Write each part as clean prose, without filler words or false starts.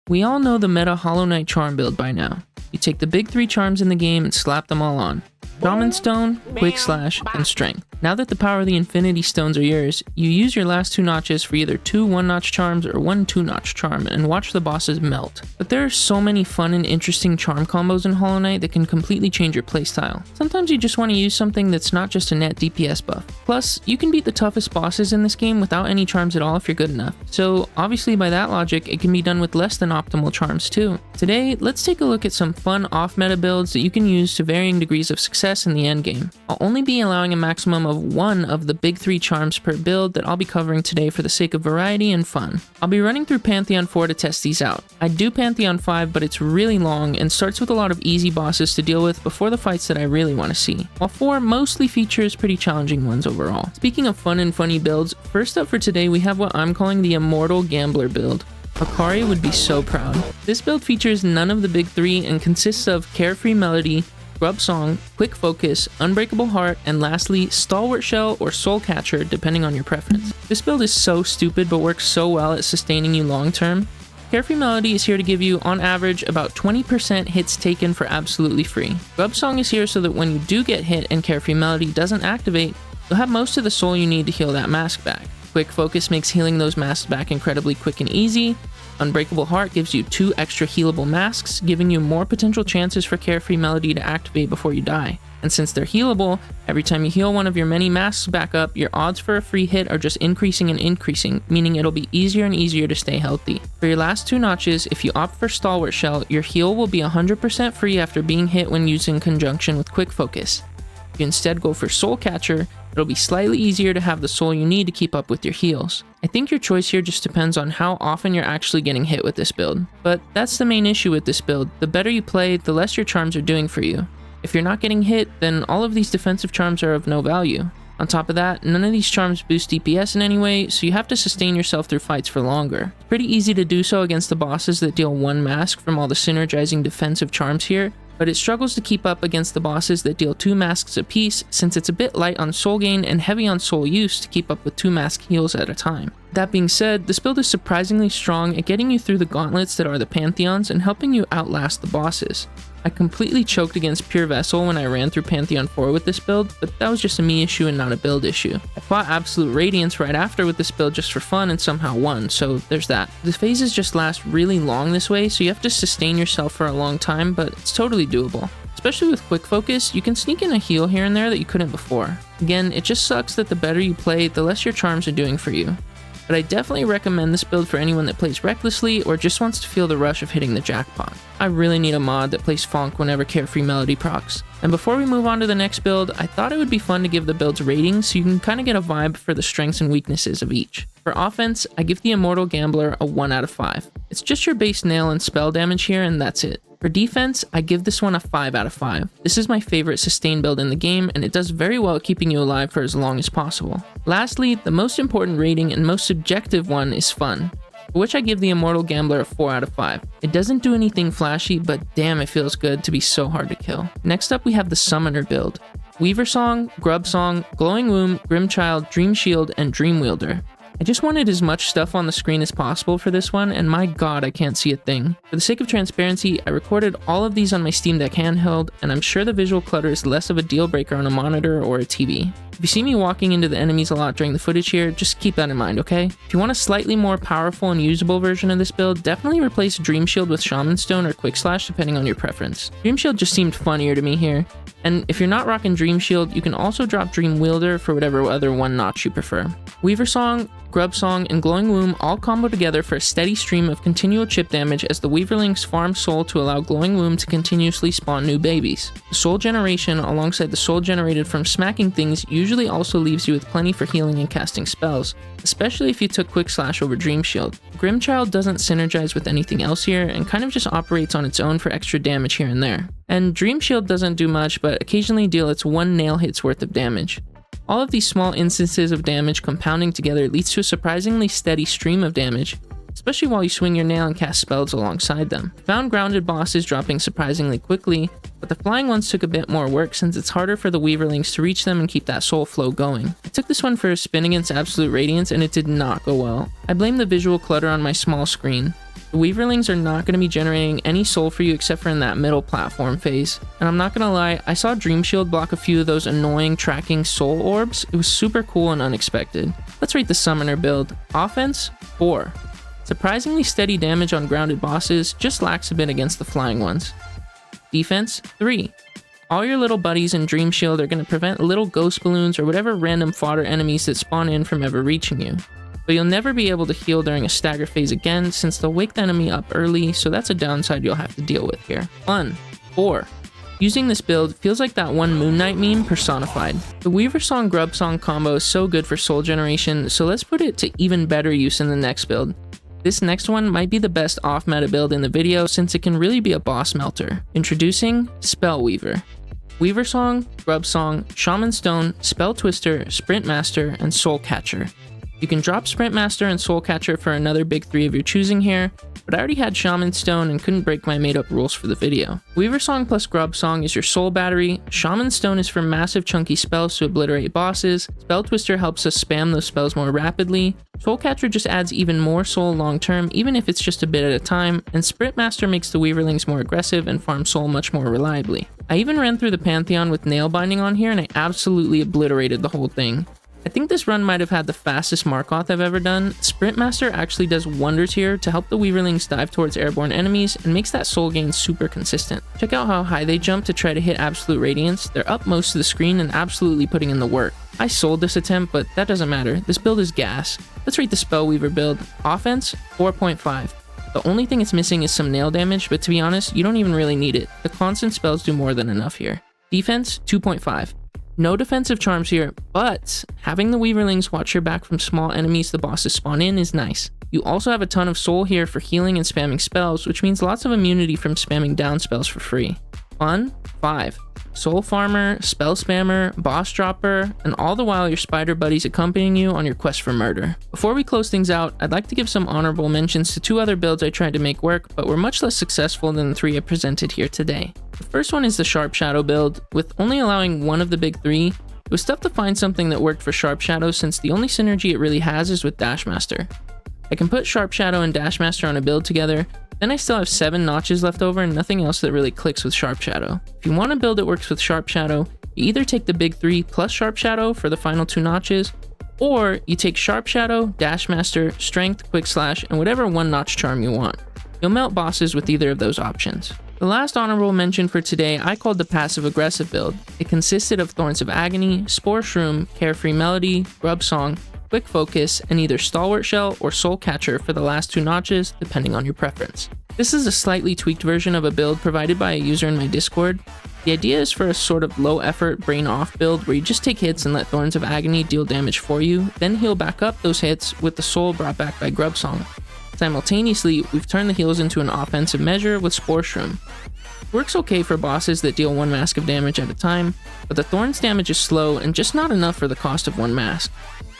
We all know the meta Hollow Knight charm build by now. You take the big 3 charms in the game and slap them all on. Shaman Stone, Quick Slash, and Strength. Now that the power of the Infinity Stones are yours, you use your last 2 notches for either 2 1-notch charms or 1 2-notch charm and watch the bosses melt. But there are so many fun and interesting charm combos in Hollow Knight that can completely change your playstyle. Sometimes you just want to use something that's not just a net DPS buff. Plus, you can beat the toughest bosses in this game without any charms at all if you're good enough. So obviously by that logic, it can be done with less than optimal charms too. Today, let's take a look at some fun off-meta builds that you can use to varying degrees of success in the endgame. I'll only be allowing a maximum of 1 of the big 3 charms per build that I'll be covering today for the sake of variety and fun. I'll be running through Pantheon 4 to test these out. I do Pantheon 5, but it's really long and starts with a lot of easy bosses to deal with before the fights that I really want to see, while 4 mostly features pretty challenging ones overall. Speaking of fun and funny builds, first up for today we have what I'm calling the Immortal Gambler build. Akari would be so proud. This build features none of the big 3 and consists of Carefree Melody, Grub Song, Quick Focus, Unbreakable Heart, and lastly, Stalwart Shell or Soul Catcher depending on your preference. This build is so stupid but works so well at sustaining you long term. Carefree Melody is here to give you, on average, about 20% hits taken for absolutely free. Grub Song is here so that when you do get hit and Carefree Melody doesn't activate, you'll have most of the soul you need to heal that mask back. Quick Focus makes healing those masks back incredibly quick and easy. Unbreakable Heart gives you 2 extra healable masks, giving you more potential chances for Carefree Melody to activate before you die. And since they're healable, every time you heal one of your many masks back up, your odds for a free hit are just increasing and increasing, meaning it'll be easier and easier to stay healthy. For your last 2 notches, if you opt for Stalwart Shell, your heal will be 100% free after being hit when used in conjunction with Quick Focus. If you instead go for Soul Catcher, it'll be slightly easier to have the soul you need to keep up with your heals. I think your choice here just depends on how often you're actually getting hit with this build. But that's the main issue with this build. The better you play, the less your charms are doing for you. If you're not getting hit, then all of these defensive charms are of no value. On top of that, none of these charms boost DPS in any way, so you have to sustain yourself through fights for longer. It's pretty easy to do so against the bosses that deal 1 mask from all the synergizing defensive charms here, but it struggles to keep up against the bosses that deal 2 masks apiece since it's a bit light on soul gain and heavy on soul use to keep up with 2 mask heals at a time. That being said, this build is surprisingly strong at getting you through the gauntlets that are the Pantheons and helping you outlast the bosses. I completely choked against Pure Vessel when I ran through Pantheon 4 with this build, but that was just a me issue and not a build issue. I fought Absolute Radiance right after with this build just for fun and somehow won, so there's that. The phases just last really long this way, so you have to sustain yourself for a long time, but it's totally doable. Especially with Quick Focus, you can sneak in a heal here and there that you couldn't before. Again, it just sucks that the better you play, the less your charms are doing for you. But I definitely recommend this build for anyone that plays recklessly or just wants to feel the rush of hitting the jackpot. I really need a mod that plays Fonk whenever Carefree Melody procs. And before we move on to the next build, I thought it would be fun to give the builds ratings so you can kind of get a vibe for the strengths and weaknesses of each. For offense, I give the Immortal Gambler a 1 out of 5. It's just your base nail and spell damage here and that's it. For defense, I give this one a 5 out of 5. This is my favorite sustain build in the game, and it does very well at keeping you alive for as long as possible. Lastly, the most important rating and most subjective one is fun, for which I give the Immortal Gambler a 4 out of 5. It doesn't do anything flashy, but damn it feels good to be so hard to kill. Next up we have the Summoner build. Weaver Song, Grub Song, Glowing Womb, Grimchild, Dream Shield, and Dream Wielder. I just wanted as much stuff on the screen as possible for this one, and my god, I can't see a thing. For the sake of transparency, I recorded all of these on my Steam Deck handheld, and I'm sure the visual clutter is less of a deal breaker on a monitor or a TV. If you see me walking into the enemies a lot during the footage here, just keep that in mind, okay? If you want a slightly more powerful and usable version of this build, definitely replace Dream Shield with Shaman Stone or Quick Slash depending on your preference. Dream Shield just seemed funnier to me here. And if you're not rocking Dream Shield, you can also drop Dream Wielder for whatever other 1 notch you prefer. Weaver Song, Grub Song, and Glowing Womb all combo together for a steady stream of continual chip damage as the Weaverlings farm soul to allow Glowing Womb to continuously spawn new babies. The soul generation, alongside the soul generated from smacking things, usually also leaves you with plenty for healing and casting spells, especially if you took Quick Slash over Dream Shield. Grimchild doesn't synergize with anything else here and kind of just operates on its own for extra damage here and there. And Dream Shield doesn't do much, but occasionally deal its 1 nail hit's worth of damage. All of these small instances of damage compounding together leads to a surprisingly steady stream of damage, especially while you swing your nail and cast spells alongside them. Found grounded bosses dropping surprisingly quickly, but the flying ones took a bit more work since it's harder for the Weaverlings to reach them and keep that soul flow going. I took this one for a spin against Absolute Radiance and it did not go well. I blame the visual clutter on my small screen. The Weaverlings are not going to be generating any soul for you except for in that middle platform phase. And I'm not going to lie, I saw Dream Shield block a few of those annoying tracking soul orbs. It was super cool and unexpected. Let's rate the Summoner build. Offense, 4. Surprisingly steady damage on grounded bosses, just lacks a bit against the flying ones. Defense, 3. All your little buddies in Dream Shield are going to prevent little ghost balloons or whatever random fodder enemies that spawn in from ever reaching you. But you'll never be able to heal during a stagger phase again since they'll wake the enemy up early, so that's a downside you'll have to deal with here. Fun, 4. Using this build feels like that one Moon Knight meme personified. The Weaver Song Grub Song combo is so good for soul generation, so let's put it to even better use in the next build. This next one might be the best off-meta build in the video since it can really be a boss melter. Introducing Spell Weaver. Weaver Song, Grub Song, Shaman Stone, Spell Twister, Sprint Master, and Soul Catcher. You can drop Sprint Master and Soul Catcher for another big 3 of your choosing here, but I already had Shaman Stone and couldn't break my made up rules for the video. Weaver Song plus Grub Song is your soul battery, Shaman Stone is for massive chunky spells to obliterate bosses, Spell Twister helps us spam those spells more rapidly, Soul Catcher just adds even more soul long term even if it's just a bit at a time, and Sprint Master makes the Weaverlings more aggressive and farm soul much more reliably. I even ran through the Pantheon with nail binding on here and I absolutely obliterated the whole thing. I think this run might have had the fastest Markoth I've ever done. Sprint Master actually does wonders here to help the Weaverlings dive towards airborne enemies and makes that soul gain super consistent. Check out how high they jump to try to hit Absolute Radiance. They're up most of the screen and absolutely putting in the work. I sold this attempt, but that doesn't matter. This build is gas. Let's rate the Spellweaver build. Offense, 4.5. The only thing it's missing is some nail damage, but to be honest, you don't even really need it. The constant spells do more than enough here. Defense, 2.5. No defensive charms here, but having the Weaverlings watch your back from small enemies the bosses spawn in is nice. You also have a ton of soul here for healing and spamming spells, which means lots of immunity from spamming down spells for free. Fun, 5. Soul farmer, spell spammer, boss dropper, and all the while your spider buddies accompanying you on your quest for murder. Before we close things out, I'd like to give some honorable mentions to 2 other builds I tried to make work, but were much less successful than the 3 I presented here today. The first one is the Sharp Shadow build. With only allowing one of the big 3, it was tough to find something that worked for Sharp Shadow since the only synergy it really has is with Dash Master. I can put Sharp Shadow and Dash Master on a build together, then I still have 7 notches left over and nothing else that really clicks with Sharp Shadow. If you want a build that works with Sharp Shadow, you either take the big 3 plus Sharp Shadow for the final 2 notches, or you take Sharp Shadow, Dash Master, Strength, Quick Slash, and whatever 1-notch charm you want. You'll melt bosses with either of those options. The last honorable mention for today I called the Passive Aggressive build. It consisted of Thorns of Agony, Spore Shroom, Carefree Melody, Grub Song, Quick Focus, and either Stalwart Shell or Soul Catcher for the last 2 notches, depending on your preference. This is a slightly tweaked version of a build provided by a user in my Discord. The idea is for a sort of low effort brain off build where you just take hits and let Thorns of Agony deal damage for you, then heal back up those hits with the soul brought back by Grub Song. Simultaneously, we've turned the heals into an offensive measure with Spore Shroom. It works okay for bosses that deal 1 mask of damage at a time, but the Thorns damage is slow and just not enough for the cost of 1 mask.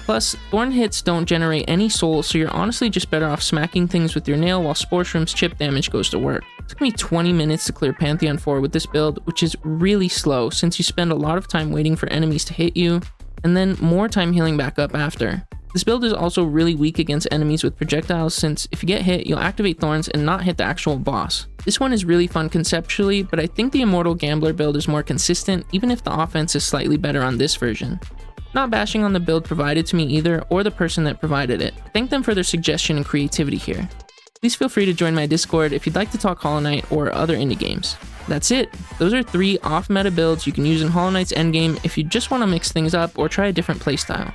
Plus, Thorn hits don't generate any soul, so you're honestly just better off smacking things with your nail while Spore Shroom's chip damage goes to work. It took me 20 minutes to clear Pantheon 4 with this build, which is really slow since you spend a lot of time waiting for enemies to hit you, and then more time healing back up after. This build is also really weak against enemies with projectiles since if you get hit, you'll activate Thorns and not hit the actual boss. This one is really fun conceptually, but I think the Immortal Gambler build is more consistent even if the offense is slightly better on this version. Not bashing on the build provided to me either, or the person that provided it. I thank them for their suggestion and creativity here. Please feel free to join my Discord if you'd like to talk Hollow Knight or other indie games. That's it. Those are 3 off-meta builds you can use in Hollow Knight's endgame if you just want to mix things up or try a different playstyle.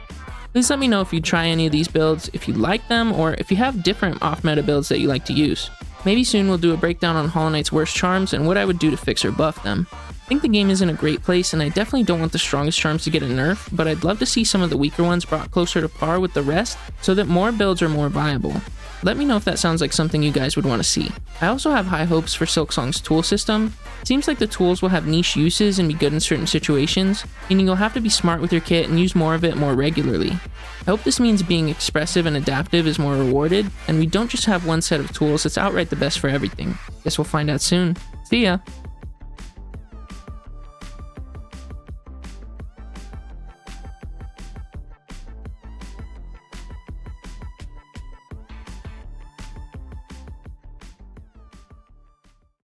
Please let me know if you try any of these builds, if you like them, or if you have different off-meta builds that you like to use. Maybe soon we'll do a breakdown on Hollow Knight's worst charms and what I would do to fix or buff them. I think the game is in a great place and I definitely don't want the strongest charms to get a nerf, but I'd love to see some of the weaker ones brought closer to par with the rest so that more builds are more viable. Let me know if that sounds like something you guys would want to see. I also have high hopes for Silksong's tool system. It seems like the tools will have niche uses and be good in certain situations, meaning you'll have to be smart with your kit and use more of it more regularly. I hope this means being expressive and adaptive is more rewarded, and we don't just have one set of tools that's outright the best for everything. Guess we'll find out soon. See ya!